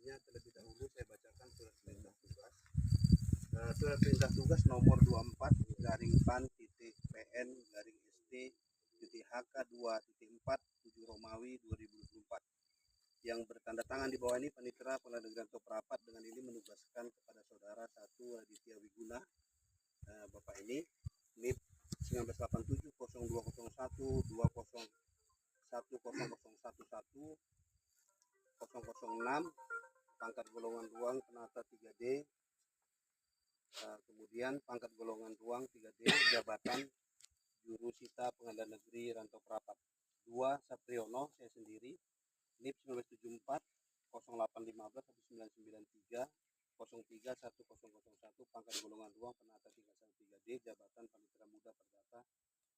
Sebelumnya terlebih dahulu saya bacakan surat perintah tugas. Surat perintah tugas nomor 24 garing PAN titik PN garing ST titik HK 2.4 7 Romawi 2024 yang bertanda tangan di bawah ini. Panitera Pengadilan Negeri Rantau Prapat dengan ini menugaskan kepada saudara 1 Aditya Wiguna, Bapak ini NIP 1987 0201 20 1011 006, pangkat golongan ruang penata 3D, kemudian pangkat golongan ruang 3D, jabatan Jurusita Pengadilan Negeri Rantau Prapat. 2 Satriono, saya sendiri, NIP 1974 0815 1993 03 1001, pangkat golongan ruang penata 3D, jabatan Panitera Muda Perdata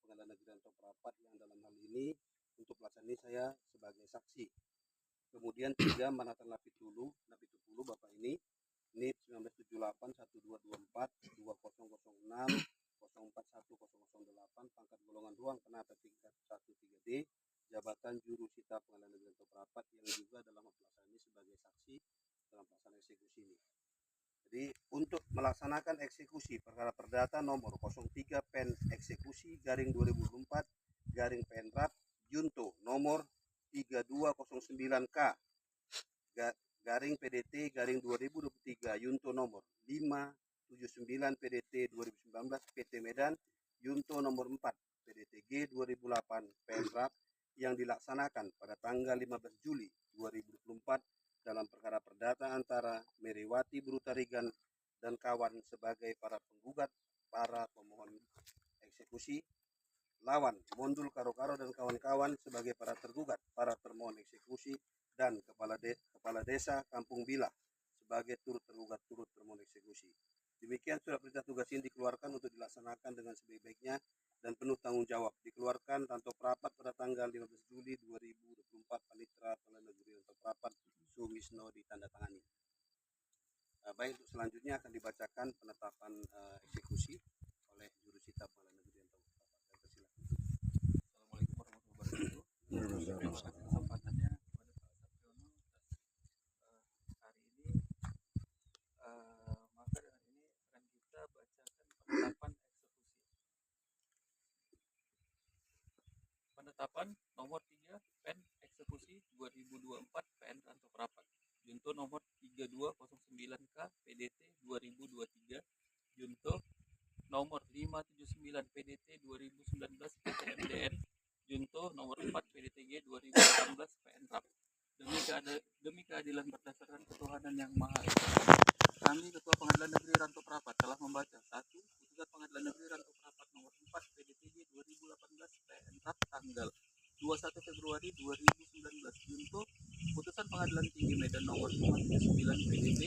Pengadilan Negeri Rantau Prapat, yang dalam hal ini untuk pelaksanaan ini saya sebagai saksi. Kemudian 3 Manatan Napitulu Bapak ini NIP 1978 1224 2006 041008, pangkat golongan ruang penata tingkat 1 3D, jabatan Jurusita Pengadilan Negeri Rantau Prapat, yang juga dalam pelaksanaan ini sebagai saksi dalam pelaksanaan eksekusi ini. Jadi untuk melaksanakan eksekusi perkara perdata nomor 03 PEN eksekusi garing 2004 garing PENRAP Junto nomor 3209K garing PDT garing 2023 Junto nomor 579 PDT 2019 PT Medan Junto nomor 4 PDTG 2008 PENRAP yang dilaksanakan pada tanggal 15 Juli 2024 dalam perkara perdata antara Meriwati Brutarigan dan kawan sebagai para penggugat, para pemohon eksekusi, lawan Mondul Karo-Karo dan kawan-kawan sebagai para tergugat, para termohon eksekusi, dan kepala desa Kampung Bila sebagai turut tergugat, turut termohon eksekusi. Demikian surat perintah tugas ini dikeluarkan untuk dilaksanakan dengan sebaik-baiknya dan penuh tanggung jawab. Dikeluarkan Rantau Prapat pada tanggal 15 Juli 2024, Panitera Pengadilan Negeri Rantau Prapat Sumisno ditandatangani. Baik, untuk selanjutnya akan dibacakan penetapan eksekusi oleh Jurusita Pengadilan Negeri Rantau Prapat. Assalamualaikum warahmatullahi wabarakatuh. Kesempatannya kepada Pak Satriono hari ini, maka dengan ini akan kita bacakan penetapan eksekusi. Penetapan nomor 3 PEN eksekusi 2024 PN Rantau Prapat Junto nomor 3209K PDT 2023 Junto nomor 579 PDT 2019 PTMDN Junto nomor 4 PDTG 2018 PNRAP. Demi keadilan berdasarkan ketuhanan yang Maha Esa, kami Ketua Pengadilan Negeri Rantau Prapat telah membaca 1. Putusan Pengadilan Negeri Rantau Prapat nomor 4 PDTG 2018 PNRAP tanggal 21 Februari 2019 Junto Putusan Pengadilan Tinggi Medan nomor 579 PDT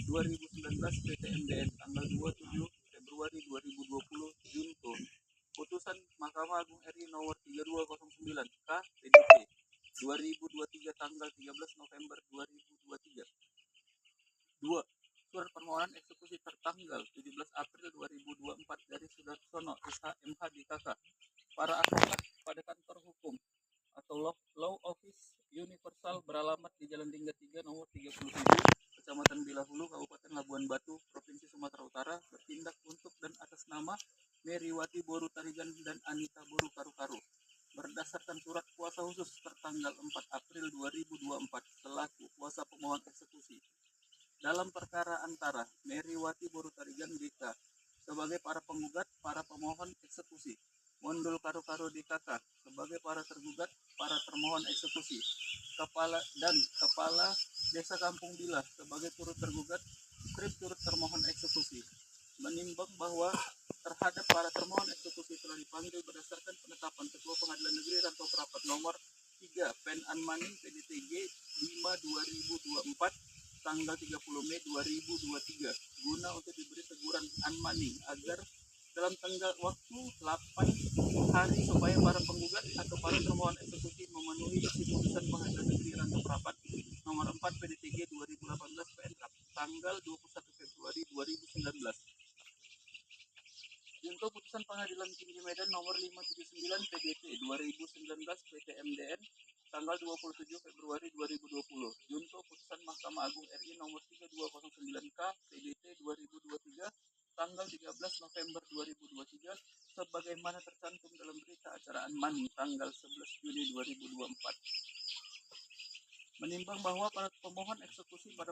2019 PTMDN tanggal 27 Februari 2020 Junto Putusan Mahkamah Agung RI nomor 3209 K PDT 2023 tanggal 13 November 2023. 2. Surat permohonan eksekusi tertanggal 17 April 2024 dari Sudarsono SHMH DKK, para advokat pada kantor hukum atau Law Office Universal beralamat di Jalan Lingga 3 nomor 37, Kecamatan Bilahulu, Kabupaten Labuan Batu, Provinsi Sumatera Utara, bertindak untuk dan atas nama Meriwati Boru Tarigan dan Anita Boru Karu-Karu berdasarkan surat kuasa khusus tertanggal 4 April 2024 selaku kuasa pemohon eksekusi dalam perkara antara Meriwati Boru Tarigan DK sebagai para penggugat, para pemohon eksekusi, Mondul Karo-Karo DKK sebagai para tergugat, para termohon eksekusi, Kepala Desa Kampung Bila sebagai turut tergugat, strip turut termohon eksekusi, menimbang bahwa terhadap para termohon eksekusi telah dipanggil berdasarkan penetapan Ketua Pengadilan Negeri Rantau Prapat nomor 3 PEN Anmani PDTG 5/2024 tanggal 30 Mei 2023 guna untuk diberi teguran Anmani agar dalam tenggang waktu 8 hari supaya para penggugat atau para termohon eksekusi memenuhi isi putusan Pengadilan Negeri Rantau Prapat nomor 4 PDTG 2018 PNRAP tanggal 21 Februari 2019. Untuk putusan Pengadilan Tinggi Medan nomor 579 PDT 2019 PTMDN tanggal 27 Februari 2020. Junto putusan Mahkamah Agung RI nomor 3209K PDT 2023 tanggal 13 November 2023 sebagaimana tercantum dalam berita acara Anmani tanggal 11 Juni 2024. Menimbang bahwa para pemohon eksekusi pada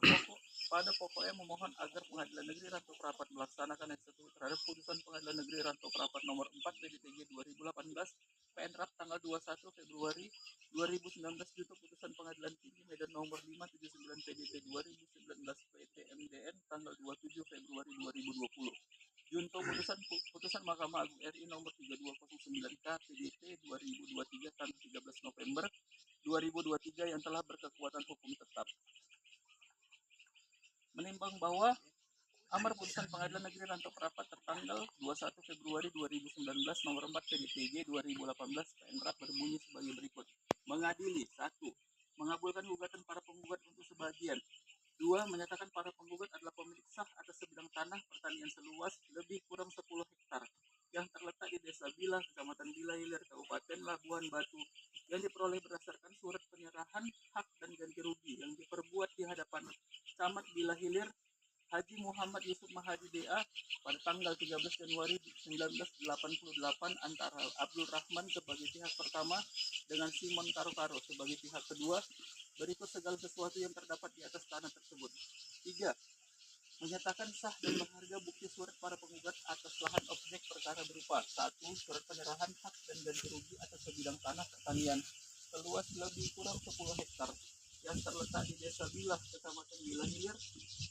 pokoknya memohon agar Pengadilan Negeri Rantau Prapat melaksanakan eksekusi terhadap putusan Pengadilan Negeri Rantau Prapat nomor 4 PDTG 2018 PN RAP tanggal 21 Februari 2019 junto putusan Pengadilan Tinggi Medan nomor 579 PDT 2019 PT MDN tanggal 27 Februari 2020. Junto putusan Mahkamah Agung RI nomor 3209K PDT 2023 tanggal 13 November 2023 yang telah berkekuatan hukum tetap. Menimbang bahwa amar putusan Pengadilan Negeri Rantau Prapat tertanggal 21 Februari 2019 nomor 4 PDTG 2018 PN RAP berbunyi sebagai berikut. Mengadili 1. Mengabulkan gugatan para penggugat untuk sebagian. 2. Menyatakan para penggugat adalah pemilik sah atas sebidang tanah pertanian seluas lebih kurang 10 hektar yang terletak di Desa Bilah, Kecamatan Bilah Hilir, Kabupaten Labuhan Batu yang diperoleh berdasarkan surat penyerahan hak dan ganti rugi yang diperbuat di hadapan Camat Bilah Hilir Haji Muhammad Yusuf Mahadi DA pada tanggal 13 Januari 1988 antara Abdul Rahman sebagai pihak pertama dengan Simon Karo-Karo sebagai pihak kedua. Berikut segala sesuatu yang terdapat di atas tanah tersebut. 3. Menyatakan sah dan berharga bukti surat para penggugat atas lahan objek perkara berupa 1. Surat penyerahan hak dan ganti rugi atas sebidang tanah pertanian seluas lebih kurang 10 hektar yang terletak di Desa Bilah, Kecamatan Bilah Hilir,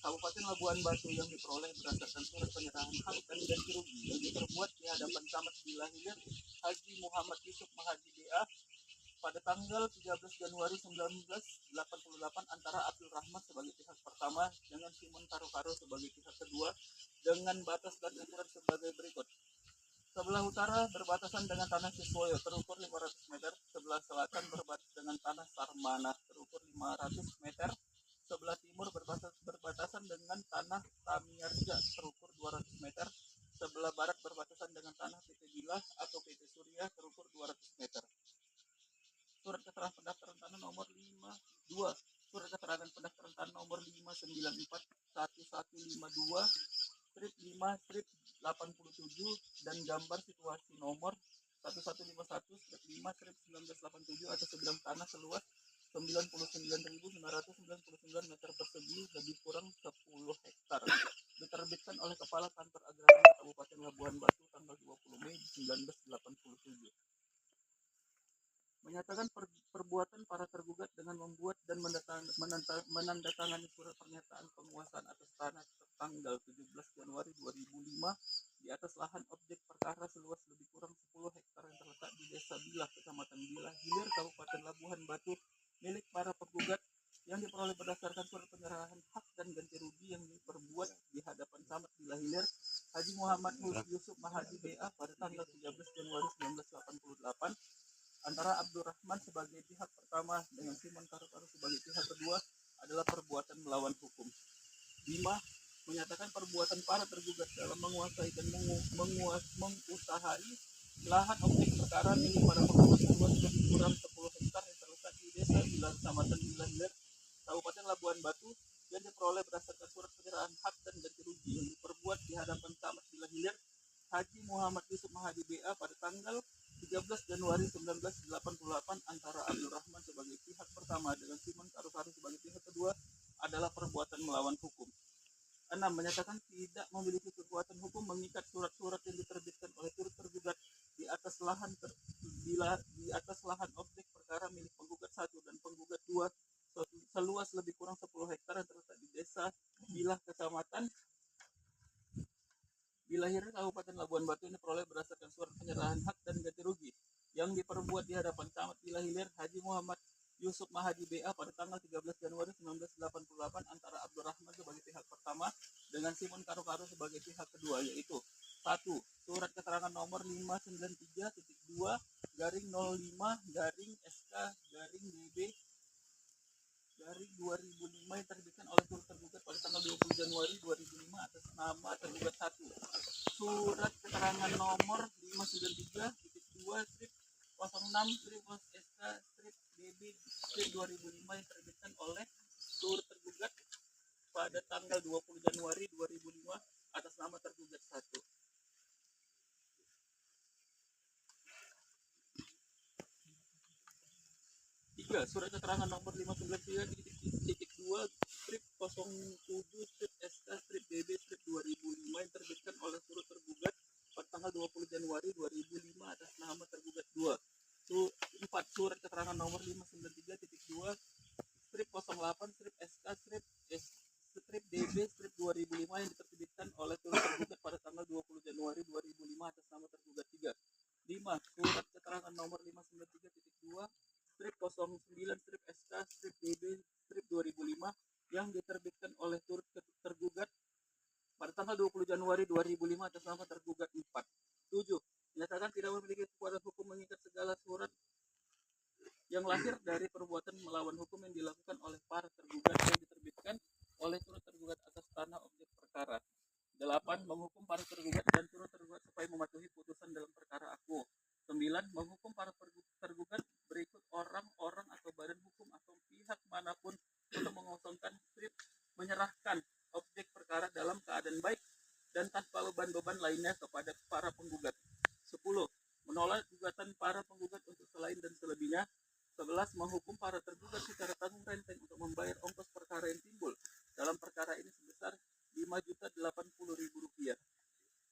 Kabupaten Labuhan Batu yang diperoleh berdasarkan surat penyerahan hak dan ganti rugi yang diperbuat di hadapan Camat Bilah Hilir Haji Muhammad Yusuf Mahadi DA pada tanggal 13 Januari 1988 antara Abdul Rahman sebagai pihak pertama dengan Simon Karo-Karo sebagai pihak kedua dengan batas dan ukuran sebagai berikut. Sebelah utara berbatasan dengan tanah Siswoyo terukur 500 meter, sebelah selatan berbatas dengan tanah Sarmanah terukur 500 meter, sebelah timur berbatasan dengan tanah Tamiarja terukur 200 meter, sebelah barat berbatasan dengan tanah PT Bilah atau PT Surya terukur 200 meter. Surat keterangan pendaftaran tanah nomor 52, surat keterangan pendaftaran tanah nomor 594 1152 strip 5 strip 87 dan gambar situasi nomor 1151 strip 5 strip 1987 atas sebidang tanah seluas 99.999 meter persegi lebih kurang 10 hektar diterbitkan oleh Kepala Kantor Agraria Kabupaten Labuhan Batu tanggal 20 Mei 1987. Menyatakan perbuatan para tergugat dengan membuat dan menandatangani surat pernyataan penguasaan atas tanah tanggal 17 Januari 2005 di atas lahan objek perkara seluas lebih kurang 10 hektar yang terletak di Desa Bilah, Kecamatan Bilah Hilir, Kabupaten Labuhan Batu milik para penggugat yang diperoleh berdasarkan surat penyerahan hak dan ganti rugi yang diperbuat di hadapan Camat Bilah Hilir Haji Muhammad Yusuf Mahadi BA pada tanggal 13 Januari 1988 antara Abdul Rahman sebagai pihak pertama dengan Simon Karo-Karo sebagai pihak kedua adalah perbuatan melawan hukum. 5. Menyatakan perbuatan para tergugat dalam menguasai dan mengusahai lahan objek perkara milik para penggugat seluas lebih kurang 10 hektar yang terletak di Desa Bilah, Kecamatan Bilah Hilir, Kabupaten Labuhan Batu yang diperoleh berdasarkan surat penyerahan hak dan ganti rugi yang diperbuat di hadapan Camat Bilah Hilir Haji Muhammad Yusuf Mahadi BA pada tanggal 13 Januari 1988 antara Abdul Rahman sebagai pihak pertama dengan Simon Karo-Karo sebagai pihak kedua adalah perbuatan melawan hukum. 6. Menyatakan tidak memiliki kekuatan hukum mengikat surat-surat yang diterbitkan oleh turut tergugat di atas lahan objek perkara milik penggugat 1 dan penggugat 2 seluas lebih kurang 10 hektar yang terletak di Desa Bilah, Kecamatan Bilah Hilir, Kabupaten Labuhan Batu ini peroleh berdasarkan surat penyerahan hak dan ganti rugi yang diperbuat di hadapan Camat Bilah Hilir Haji Muhammad Yusuf Mahadi BA pada tanggal 13 Januari 1988 antara Abdul Rahman sebagai pihak pertama dengan Simon Karo-Karo sebagai pihak kedua, yaitu 1. Surat keterangan nomor 593.2/05-SK-DB/2005 yang terbitkan oleh turut tergugat pada tanggal 20 Januari 2005 atas nama tergugat 1. Surat keterangan nomor 593.2 SK strip DB strip 2005 yang terbitkan oleh turut tergugat pada tanggal 20 Januari 2005 atas nama tergugat 1. Tiga, surat keterangan nomor 593/2 strip 07 strip SK strip DB strip 2005 yang terbitkan oleh turut tergugat pada tanggal 20 Januari 2005 atas nama tergugat 2. 4. Surat keterangan nomor 593/2 strip 08 strip SK strip strip DB strip 2005 yang diterbitkan oleh turut tergugat pada tanggal 20 Januari 2005 atas nama tergugat 3. 5. Surat keterangan nomor 593/2 strip 09 strip SK strip DB strip 2005 yang diterbitkan oleh turut tergugat pada tanggal 20 Januari 2005 atas nama tergugat 4. 7. Menyatakan tidak memiliki kekuatan hukum mengikat segala surat yang lahir dari perbuatan melawan hukum yang dilakukan oleh para tergugat yang diterbitkan oleh turut tergugat atas tanah objek perkara. 8. Menghukum para tergugat dan turut tergugat supaya mematuhi putusan dalam perkara aku. 9. Menghukum para tergugat berikut orang-orang atau badan hukum atau pihak manapun untuk mengosongkan strip, menyerahkan objek perkara dalam keadaan baik dan tanpa beban-beban lainnya kepada para penggugat. 10. Menolak gugatan para penggugat untuk selain dan selebihnya. 11. Menghukum para tergugat secara tanggung renteng untuk membayar ongkos perkara yang timbul dalam perkara ini sebesar Rp5.080.000.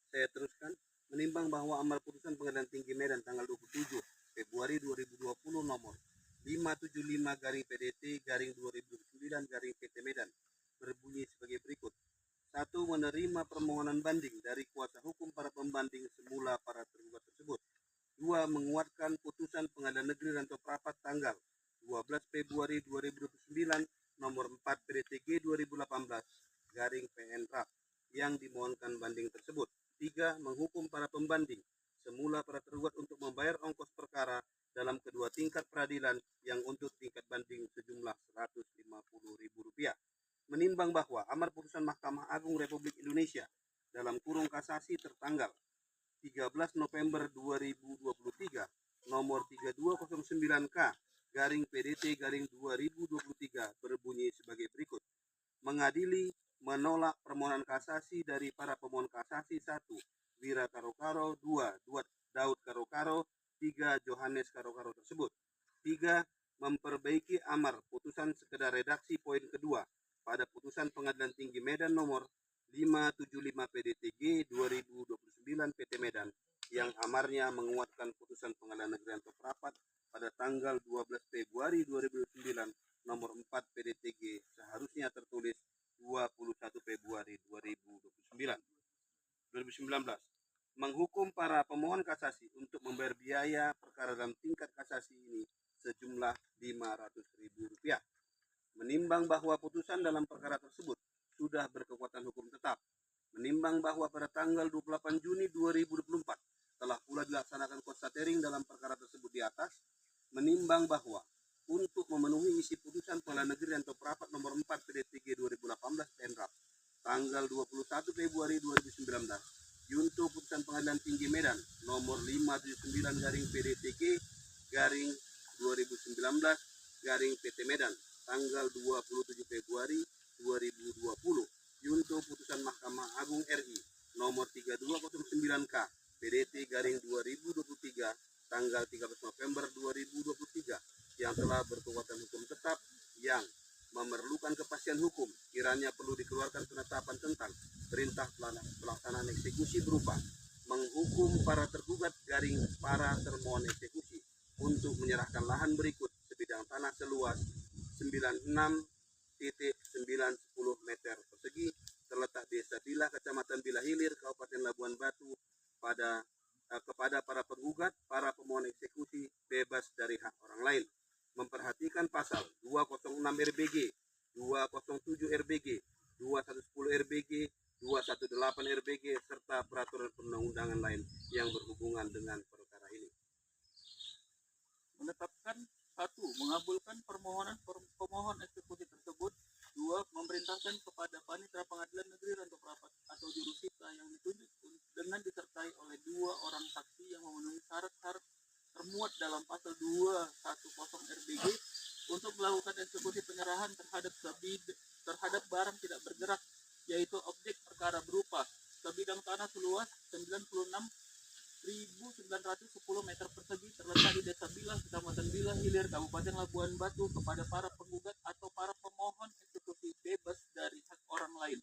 Saya teruskan. Menimbang bahwa amar putusan Pengadilan Tinggi Medan tanggal 27 Februari 2020 nomor 575/PDT/2009/PT Medan berbunyi sebagai berikut. 1. Menerima permohonan banding dari kuasa hukum para pembanding semula para tergugat tersebut. 2. Menguatkan putusan Pengadilan Negeri Rantau Prapat tanggal 12 Februari 2029 nomor 4 PDTG 2018/PN RAP yang dimohonkan banding tersebut. 3. Menghukum para pembanding semula para tergugat untuk membayar ongkos perkara dalam kedua tingkat peradilan yang untuk tingkat banding sejumlah Rp150.000. Menimbang bahwa amar putusan Mahkamah Agung Republik Indonesia dalam kurung kasasi tertanggal 13 November 2023 nomor 3209K/PDT/2023 berbunyi sebagai berikut. Mengadili menolak permohonan kasasi dari para pemohon kasasi 1. Wira Karokaro, 2. Daud Karokaro, 3. Johannes Karokaro tersebut. 3. Memperbaiki amar putusan sekedar redaksi poin kedua pada putusan Pengadilan Tinggi Medan nomor 575 PDTG 2029 PT Medan yang amarnya menguatkan putusan Pengadilan Negeri Rantau Prapat pada tanggal 12 Februari 2009 nomor 4 PDTG seharusnya tertulis 21 Februari 2019. Menghukum para pemohon kasasi untuk membayar biaya perkara dalam tingkat kasasi ini sejumlah Rp500.000. Menimbang bahwa putusan dalam perkara tersebut sudah berkekuatan hukum tetap. Menimbang bahwa pada tanggal 28 Juni 2024 telah pula dilaksanakan konstatering dalam perkara tersebut di atas. Menimbang bahwa untuk memenuhi isi putusan Pengadilan Negeri Rantau Prapat nomor 4 PDTG 2018 PNRAP tanggal 21 Februari 2019 junto putusan Pengadilan Tinggi Medan nomor 579/PDTG/2019/PT Medan tanggal 27 Februari 2020 junto putusan Mahkamah Agung RI nomor 3209K/PDT/2023 tanggal 13 November 2023 yang telah berkekuatan hukum tetap yang memerlukan kepastian hukum kiranya perlu dikeluarkan penetapan tentang perintah pelaksanaan eksekusi berupa menghukum para tergugat garing para termohon eksekusi untuk menyerahkan lahan berikut sebidang tanah seluas 96.910 meter persegi terletak di Desa Bilah, Kecamatan Bilah Hilir, Kabupaten Labuan Batu kepada para penggugat, para pemohon eksekusi bebas dari hak orang lain. Memperhatikan pasal 206 RBG, 207 RBG, 2110 RBG, 218 RBG serta peraturan perundang-undangan lain yang berhubungan dengan perkara ini. Menetapkan 1. Mengabulkan permohonan pemohon eksekusi tersebut. 2. Memerintahkan kepada Panitera Pengadilan Negeri Rantau Prapat atau jurusita yang ditunjuk dengan disertai oleh 2 orang saksi yang memenuhi syarat-syarat termuat dalam pasal 210 RBG untuk melakukan eksekusi penyerahan terhadap barang tidak bergerak, yaitu objek perkara berupa sebidang tanah seluas 96.910 meter persegi terletak di Desa Bilah, Kecamatan Bilah Hilir, Kabupaten Labuan Batu, kepada para penggugat atau para pemohon eksekusi bebas dari hak orang lain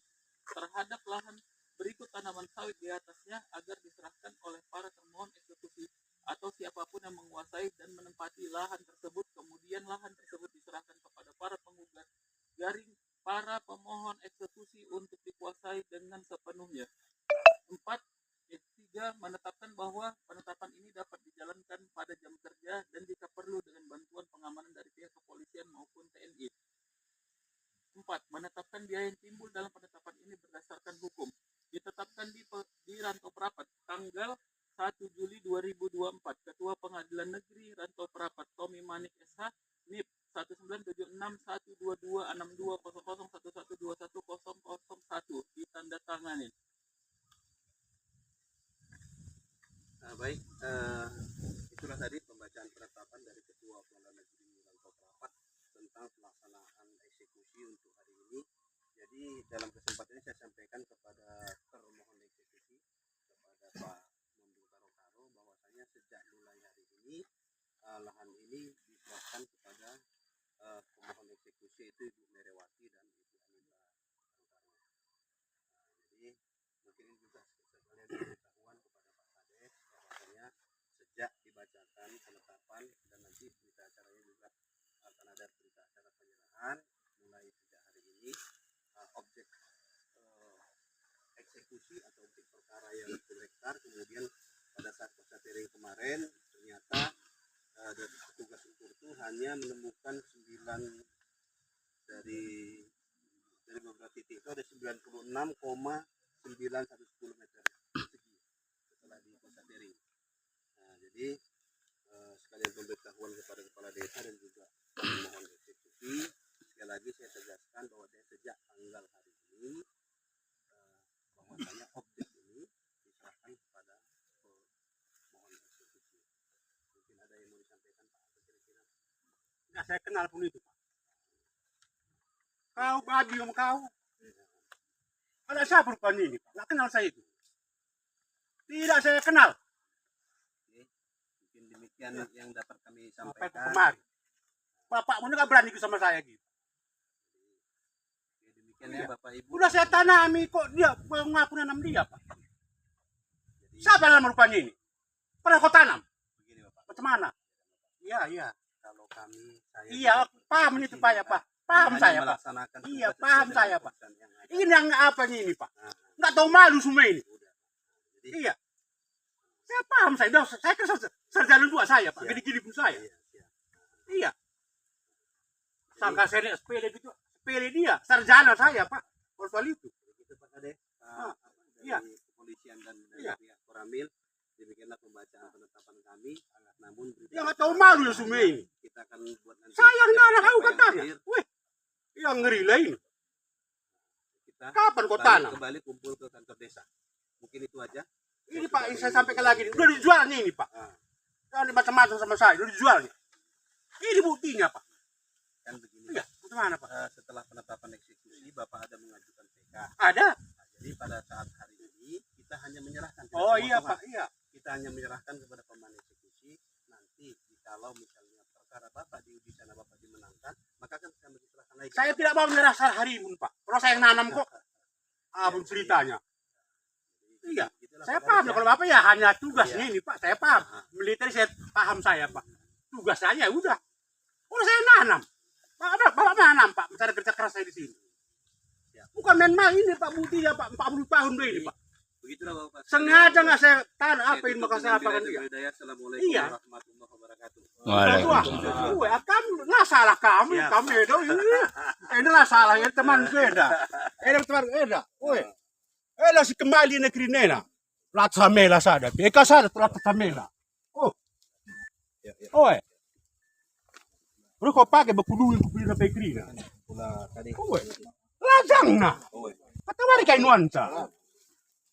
terhadap lahan berikut tanaman sawit di atasnya, agar diserahkan oleh para termohon eksekusi atau siapapun yang menguasai dan menempati lahan tersebut. Kemudian lahan tersebut diserahkan kepada para penggugat garing para pemohon eksekusi untuk dikuasai dengan sepenuhnya. 4. 3. Menetapkan bahwa penetapan ini dapat dijalankan pada jam kerja dan jika perlu dengan bantuan pengamanan dari pihak kepolisian maupun TNI. 4. Menetapkan biaya yang timbul dalam penetapan ini berdasarkan hukum. Ditetapkan di Rantau Prapat tanggal 1 Juli 2024. Ketua Pengadilan Negeri Rantau Prapat Tommy Manik SH NIP 197612620011210001 ditandatangani. Baik, itulah tadi pembacaan penetapan dari Ketua Pengadilan Negeri Rantau Prapat tentang pelaksanaan eksekusi untuk hari ini. Jadi dalam kesempatan ini saya sampaikan kepada termohon eksekusi, kepada Pak Mundung Karo-Karo, bahwasanya sejak mulai hari ini lahan ini diserahkan kepada pemohon eksekusi, yaitu Ibu Merewati dan Ibu Anita Karo-Karo. Jadi mungkin ini juga sekalian pengetahuan kepada Pak Kades, bahwasanya sejak dibacakan penetapan dan nanti berita acaranya juga akan ada berita acara penyerahan mulai sejak hari ini, objek eksekusi atau objek perkara yang 10 hektar. Kemudian pada saat proses hearing kemarin ternyata dari petugas ukur itu hanya menemukan 9 dari beberapa titik itu ada 96,9110 meter persegi setelah di proses hearing. Nah, jadi sekalian pemberitahuan kepada kepala desa dan juga pemohon eksekusi, sekali lagi saya tegaskan bahwa sejak tanggal hari ini bahwasanya objek ini diserahkan kepada pemohon eksekusi. Mungkin ada yang mau disampaikan Pak, kira-kira? Nah, saya kenal pun itu, Pak. Kau babi om kau. Ada siapa rupanya ini, Pak? Nggak kenal saya itu. Tidak saya kenal. Mungkin demikian yang dapat kami Sampai sampaikan. kemari. Bapak pun nggak berani sama saya gitu. Ya, demikian ya Bapak Ibu. Udah saya tanami kok dia mengaku nanam dia, Pak. Jadi, Siapa yang rupanya ini? Pernah kau tanam? begini Bapak. Macam mana? Iya, iya. Kalau saya Iya, paham itu Pak ya, Pak. Paham saya, Pak. Iya, paham saya, Pak. Ini yang apa ini, Pak? Nggak tahu malu semua ini. Iya. Saya paham saya. Udah, saya kan sarjana dua saya, Pak. Gini-gini pun saya. Iya. Sangka saya lihat sepele gitu. Sepele dia. Sarjana saya, Pak. Soal itu. Itu Pak Kades. Iya. Dari kepolisian dan dari Iya. pihak Koramil, demikianlah pembacaan penetapan kami. Namun Dia nggak tahu malu ya semua ini. kita akan buat nanti. Saya yang anak kau yang katanya. terakhir, Wih. Yang ngeri lain. kita Kapan kau tanam? kembali kumpul ke kantor desa. Mungkin itu aja. Ini Pak, saya sampaikan lagi. Udah dijualnya ini, Pak. Jangan macam-macam sama saya. Udah dijualnya. Ini buktinya, Pak. Kan begini. Iya. Bagaimana, Pak? Setelah penetapan eksekusi, Bapak ada mengajukan PK. Ada. Nah, jadi pada saat hari ini kita hanya menyerahkan. tidak Oh iya, pemotongan. Pak. Iya. Kita hanya menyerahkan kepada pemain eksekusi. Nanti kalau misalnya perkara Bapak diuji sana Bapak dimenangkan, maka kan kami diserahkan lagi. Saya tidak mau menyerah hari ini, Pak. Kalau saya yang nanam kok. Apa ceritanya? Iya. Itulah Saya Pak paham. Kades, Kalau Bapak ya hanya tugasnya Iya. ini, Pak. Saya paham. Militer saya paham saya, Pak. Tugas saya udah. Kalau saya nanam. Bapak nanam, Pak. Mencari kerja keras saya di sini. Ya. Bukan main-main ini, Pak. Buktinya, Pak. 40 tahun ini, Pak. Begitulah Bapak. Sengaja nggak saya tanam Saya apa ini tutup maka saya dengan apakan bila dia. hidayah. Assalamualaikum Iya. warahmatullahi wabarakatuh. Waalaikumsalam. Wah, kamu nggak salah kamu, Siap. kamu itu ini lah salah ya teman beda. Ini teman beda. Woi, si kembali negeri nena. Latsa mela sada, eka sada latsa mela. Oh, Ya, ya. oi. Lu kau pakai bekulu untuk beli sampai kerina. Pula tadi. Oi, lajang na. Oh, Kata mari kau nuansa.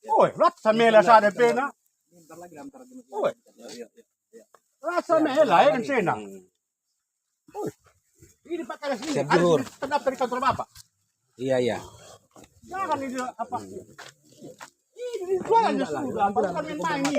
Oi, latsa mela sada pena. bentar lagi antar Oi, ya, ya, ya. Rasa mela ya kan sena. Ini pakai resmi. Siap, Harus Jur. terdaftar di kantor Bapak. Iya. Jangan ini apa? Ini jualan sudah, bukan main-main.